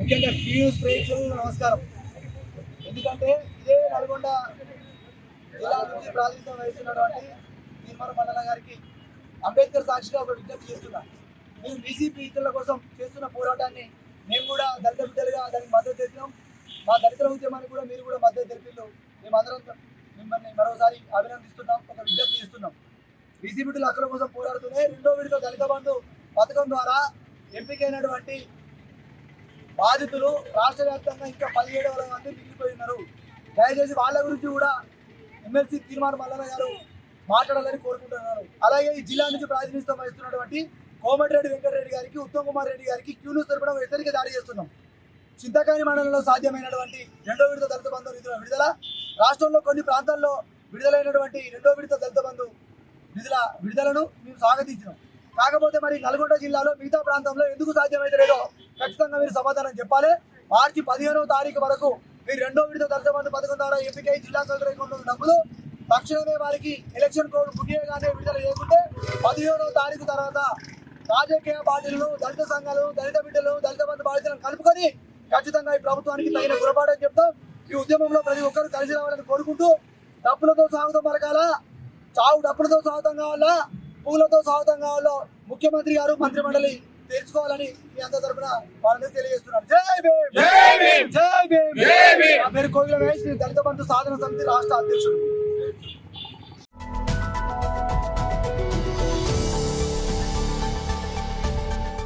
ముఖ్యంగా టీయూస్ ప్రేక్షకులకు నమస్కారం. ఎందుకంటే ఇదే నల్గొండ జిల్లా నుంచి ప్రాతినిధ్యం వహిస్తున్నటువంటి తీర్మాన మండల గారికి అంబేద్కర్ సాక్షిగా ఒక విజ్ఞప్తి చేస్తున్నా. మేము బీసీపీ ఇతరుల కోసం చేస్తున్న పోరాటాన్ని మేము కూడా దళిత బిడ్డలుగా దానికి మద్దతు తెలిపినాం. మా దళితుల ఉద్యమానికి కూడా మీరు కూడా మద్దతు తెలిపిల్లు. మేమందరం మిమ్మల్ని మరోసారి అభినందిస్తున్నాం, ఒక విజ్ఞప్తి చేస్తున్నాం. బీసీ బిడ్డల హక్కుల కోసం పోరాడుతూనే రెండో విడత దళిత బంధు పథకం ద్వారా ఎంపికైనటువంటి బాధితులు రాష్ట్ర వ్యాప్తంగా ఇంకా 17,000 మంది మిగిలిపోయి ఉన్నారు. దయచేసి వాళ్ళ గురించి కూడా ఎమ్మెల్సీ తీర్మాన మల్లన్న గారు మాట్లాడాలని కోరుకుంటున్నారు. అలాగే ఈ జిల్లా నుంచి ప్రాతినిధ్యం వహిస్తున్నటువంటి కోమటిరెడ్డి వెంకటరెడ్డి గారికి, ఉత్తమ్ కుమార్ రెడ్డి గారికి క్యూన్యూస్ తరపున హెచ్చరిక జారీ చేస్తున్నాం. చింతకాని మండలంలో సాధ్యమైనటువంటి రెండో విడత దళిత బంధు నిధుల విడుదల, రాష్ట్రంలో కొన్ని ప్రాంతాల్లో విడుదలైనటువంటి రెండో విడత దళిత బంధు నిధుల విడుదలను మేము స్వాగతించినాం. కాకపోతే మరి నల్గొండ జిల్లాలో మిగతా ప్రాంతంలో ఎందుకు సాధ్యమైతే లేదో ఖచ్చితంగా మీరు సమాధానం చెప్పాలి. మార్చి 15వ తారీఖు వరకు మీరు రెండో విడత దళిత బంధు పథకం ద్వారా ఎంపికై జిల్లా కలెక్టర్ అకౌంట్లో డబ్బులు తక్షణమే వారికి ఎలక్షన్ కోడ్ ముగియగానే విడుదల చేయకుంటే 17వ తారీఖు తర్వాత రాజకీయ పార్టీలను, దళిత సంఘాలు, దళిత బిడ్డలు, దళిత బంధు బాధితులను కలుపుకొని ఖచ్చితంగా ఈ ప్రభుత్వానికి తగిన గురపాడని చెప్తాం. ఈ ఉద్యమంలో ప్రతి ఒక్కరు కలిసి రావాలని కోరుకుంటూ, డబ్బులతో సాగుతం పలకాల, చావు డబ్బులతో సాగుతం కావాలా, పూలతో సాగుతం కావాలో ముఖ్యమంత్రి గారు, మంత్రి మండలి తెలుసుకోవాలని మీ అందరి తరఫున వాళ్ళని తెలియజేస్తున్నారు. జై భీమ్, జై భీమ్, జై భీమ్. నా పేరు కోగిల మహేష్, దళిత బంధు సాధన సమితి రాష్ట్ర అధ్యక్షుడు.